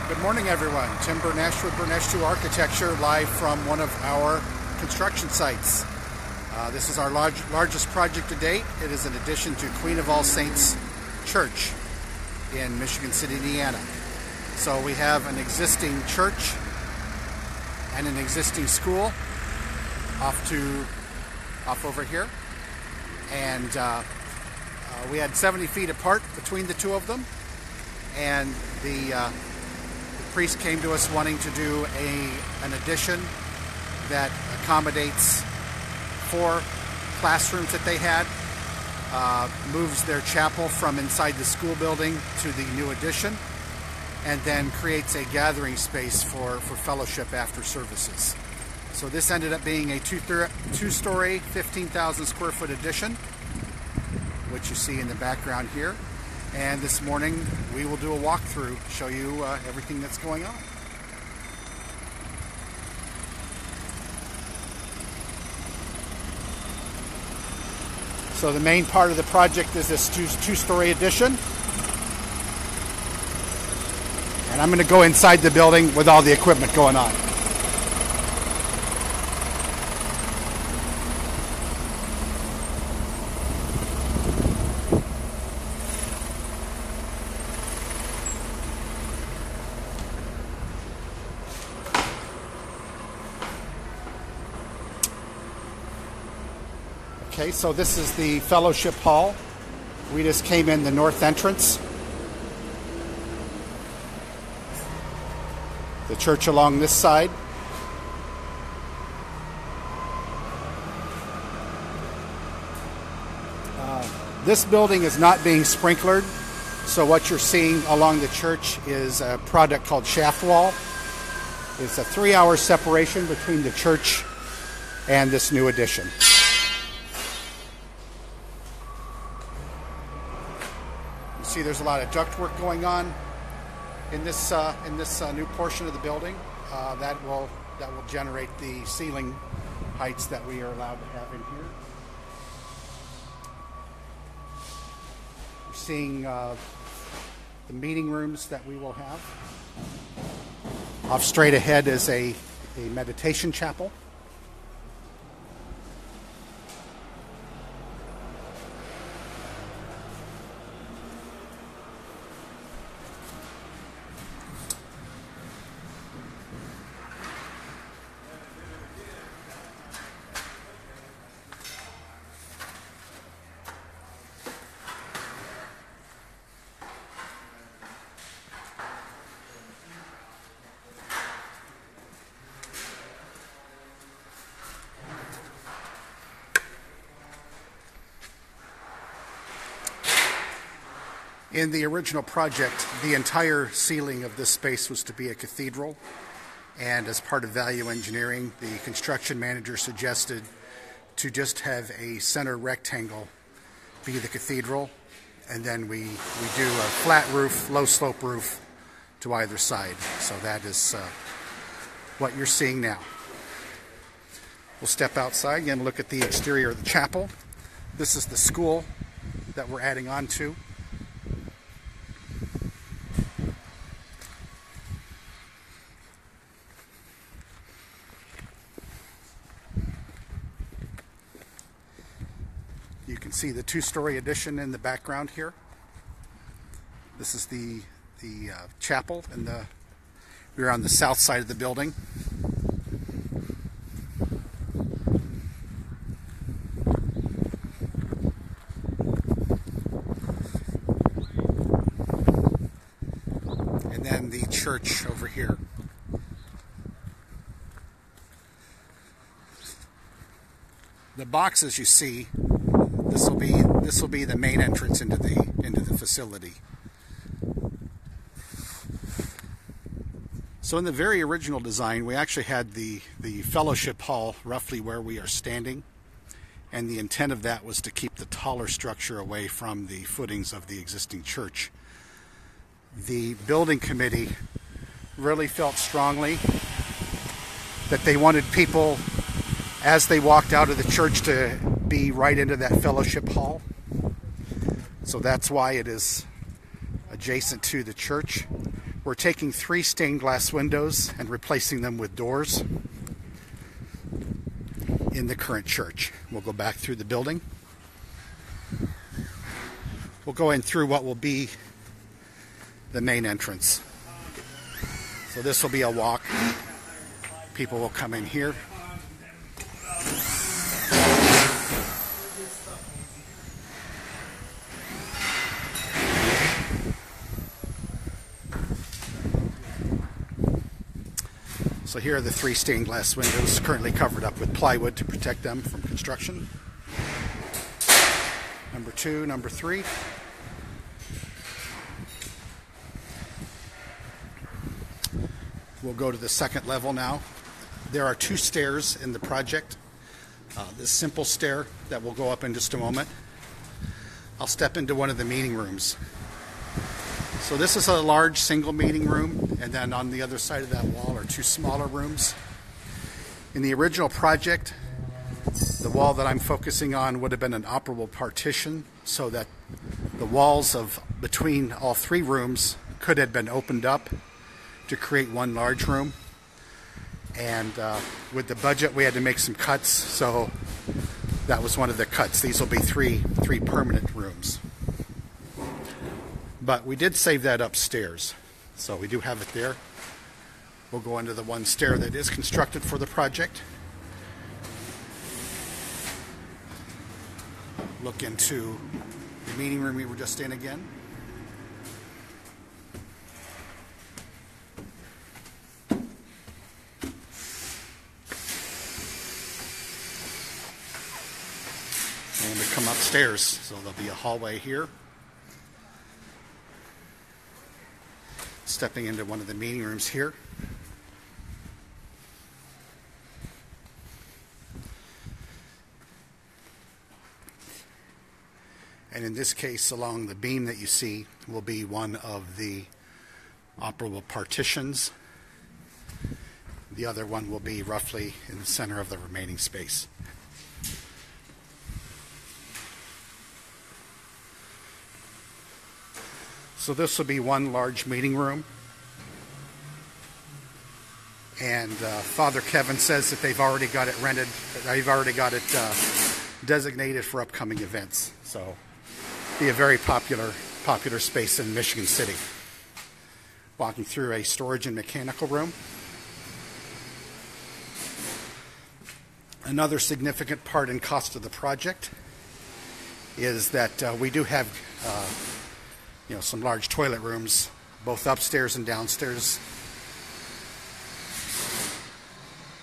Good morning, everyone. Tim Berneche with Berneche 2 Architecture, live from one of our construction sites. This is our largest project to date. It is an addition to Queen of All Saints Church in Michigan City, Indiana. So we have an existing church and an existing school off over here, and we had 70 feet apart between the two of them, and the priest came to us wanting to do an addition that accommodates 4 classrooms that they had, moves their chapel from inside the school building to the new addition, and then creates a gathering space for fellowship after services. So this ended up being a two-story, 15,000 square foot addition, which you see in the background here. And this morning we will do a walkthrough, show you everything that's going on. So the main part of the project is this two-story addition. And I'm going to go inside the building with all the equipment going on. Okay, so this is the fellowship hall. We just came in the north entrance. The church along this side. This building is not being sprinklered, so what you're seeing along the church is a product called shaft wall. It's a 3-hour separation between the church and this new addition. See, there's a lot of ductwork going on in this new portion of the building. That will generate the ceiling heights that we are allowed to have in here. We're seeing the meeting rooms that we will have. Off straight ahead is a meditation chapel. In the original project, the entire ceiling of this space was to be a cathedral, and as part of value engineering, the construction manager suggested to just have a center rectangle be the cathedral, and then we do a flat roof, low slope roof to either side. So that is what you're seeing now. We'll step outside and look at the exterior of the chapel. This is the school that we're adding on to. You can see the 2-story addition in the background here. This is the chapel, and we're on the south side of the building. And then the church over here. The boxes you see, this will be the main entrance into the facility. So in the very original design, we actually had the fellowship hall roughly where we are standing, and the intent of that was to keep the taller structure away from the footings of the existing church. The building committee really felt strongly that they wanted people, as they walked out of the church, to be right into that fellowship hall. So that's why it is adjacent to the church. We're taking 3 stained glass windows and replacing them with doors in the current church. We'll go back through the building. We'll go in through what will be the main entrance. So this will be a walk. People will come in here. So here are the 3 stained glass windows, currently covered up with plywood to protect them from construction. Number 2, number 3. We'll go to the second level now. There are 2 stairs in the project. This simple stair that we'll go up in just a moment. I'll step into one of the meeting rooms. So this is a large single meeting room, and then on the other side of that wall are 2 smaller rooms. In the original project, the wall that I'm focusing on would have been an operable partition so that the walls of between all 3 rooms could have been opened up to create one large room. And with the budget, we had to make some cuts, so that was one of the cuts. These will be three permanent rooms. But we did save that upstairs, so we do have it there. We'll go into the one stair that is constructed for the project. Look into the meeting room we were just in again. And we come upstairs, so there'll be a hallway here. Stepping into one of the meeting rooms here. And in this case, along the beam that you see will be one of the operable partitions. The other one will be roughly in the center of the remaining space. So this will be one large meeting room. And Father Kevin says that they've already got it rented, they've already got it designated for upcoming events. So be a very popular space in Michigan City. Walking through a storage and mechanical room. Another significant part in cost of the project is that we do have some large toilet rooms, both upstairs and downstairs.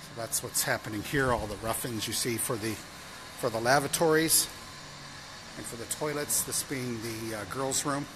So that's what's happening here. All the rough-ins you see for the lavatories and for the toilets. This being the girls' room,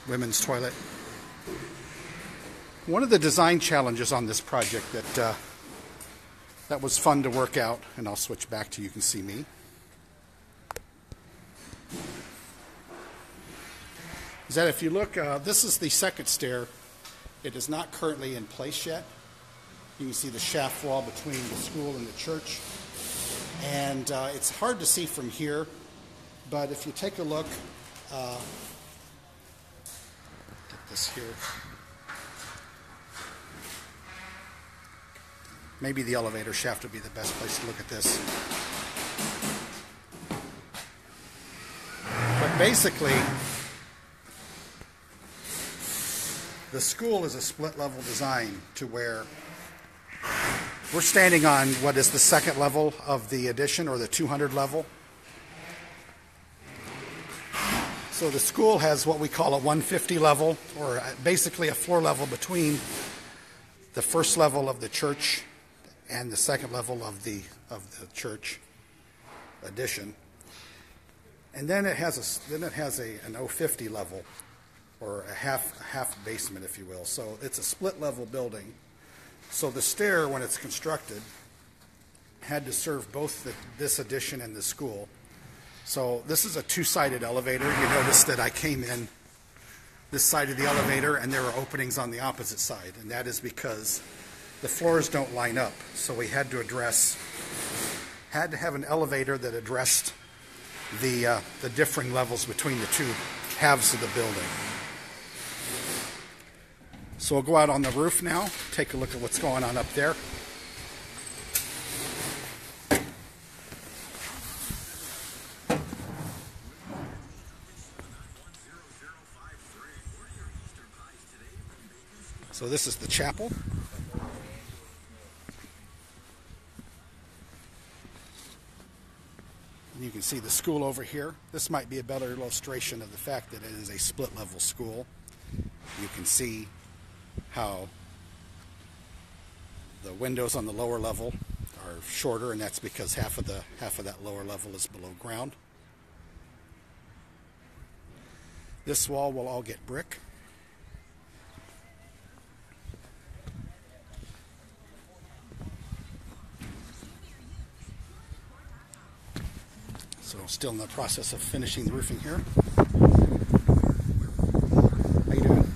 women's toilet. One of the design challenges on this project that was fun to work out, and I'll switch back to you can see me, is that if you look, this is the second stair. It is not currently in place yet. You can see the shaft wall between the school and the church. And it's hard to see from here, but if you take a look, get this here. Maybe the elevator shaft would be the best place to look at this. But basically, the school is a split-level design to where we're standing on what is the second level of the addition, or the 200 level. So the school has what we call a 150 level, or basically a floor level between the first level of the church and the second level of the church addition. And then it has an 050 level, or a half basement, if you will. So it's a split level building. So the stair, when it's constructed, had to serve both this addition and the school. So this is a 2-sided elevator. You notice that I came in this side of the elevator and there are openings on the opposite side, and that is because the floors don't line up. So we had to have an elevator that addressed the differing levels between the two halves of the building. So we'll go out on the roof now, take a look at what's going on up there. So this is the chapel. And you can see the school over here. This might be a better illustration of the fact that it is a split level school. You can see how the windows on the lower level are shorter, and that's because half of that lower level is below ground. This wall will all get brick. So still in the process of finishing the roofing here. How you doing?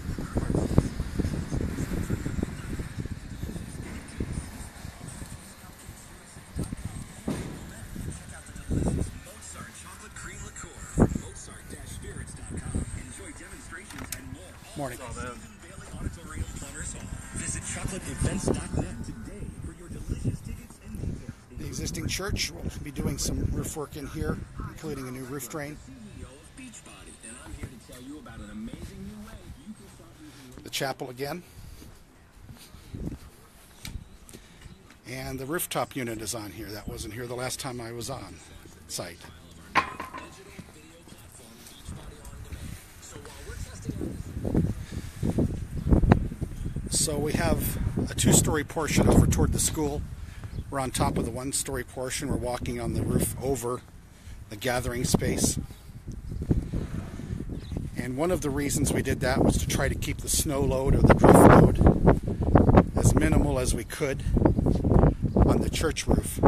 Morning. Visit chocolateevents.net today for your delicious tickets and details. The existing church will be doing some roof work in here, including a new roof drain. The chapel again. And the rooftop unit is on here. That wasn't here the last time I was on site. So we have a two-story portion over toward the school. We're on top of the one-story portion. We're walking on the roof over the gathering space. And one of the reasons we did that was to try to keep the snow load or the drift load as minimal as we could on the church roof.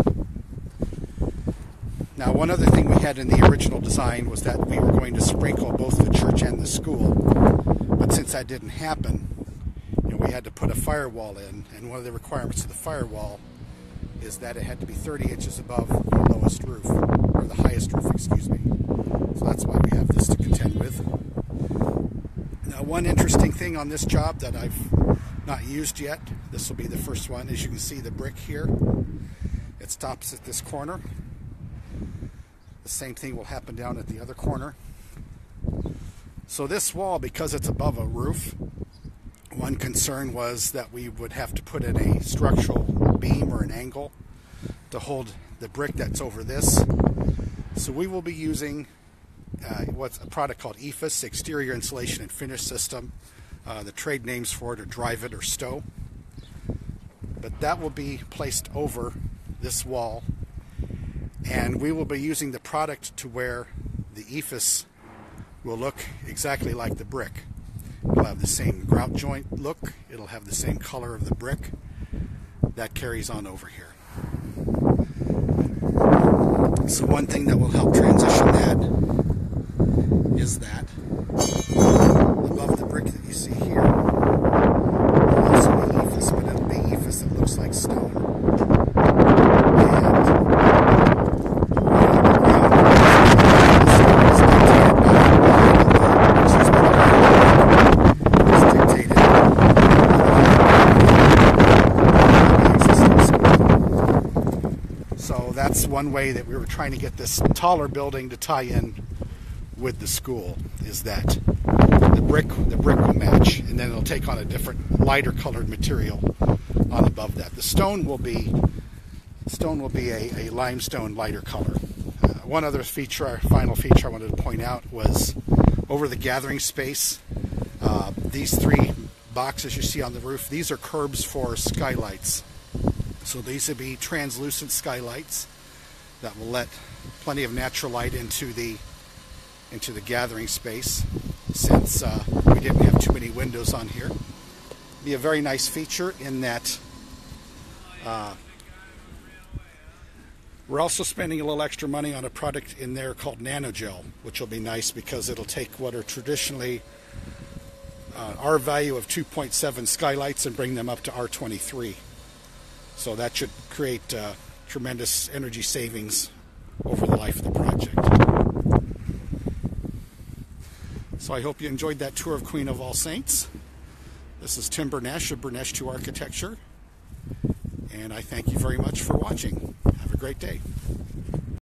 Now, one other thing we had in the original design was that we were going to sprinkle both the church and the school. But since that didn't happen, we had to put a firewall in, and one of the requirements of the firewall is that it had to be 30 inches above the lowest roof, or the highest roof, excuse me. So that's why we have this to contend with. Now, one interesting thing on this job that I've not used yet, this will be the first one, as you can see the brick here. It stops at this corner. The same thing will happen down at the other corner. So this wall, because it's above a roof, one concern was that we would have to put in a structural beam or an angle to hold the brick that's over this. So we will be using what's a product called EFIS, Exterior Insulation and Finish System. The trade names for it are Drive It or Stow. But that will be placed over this wall, and we will be using the product to where the EFIS will look exactly like the brick. It'll have the same grout joint look. It'll have the same color of the brick. That carries on over here. So one thing that will help transition that is that above the brick that you see here will also be EFIS, but it'll be EFIS that looks like stone. That's one way that we were trying to get this taller building to tie in with the school, is that the brick will match, and then it'll take on a different lighter colored material on above that. The stone will be a limestone lighter color. One other feature, our final feature I wanted to point out, was over the gathering space. These three boxes you see on the roof, these are curbs for skylights. So these would be translucent skylights that will let plenty of natural light into the gathering space, since we didn't have too many windows on here. Be a very nice feature in that we're also spending a little extra money on a product in there called Nanogel, which will be nice because it'll take what are traditionally R value of 2.7 skylights and bring them up to R23. So that should create tremendous energy savings over the life of the project. So I hope you enjoyed that tour of Queen of All Saints. This is Tim Berneche of Berneche 2 Architecture, and I thank you very much for watching. Have a great day.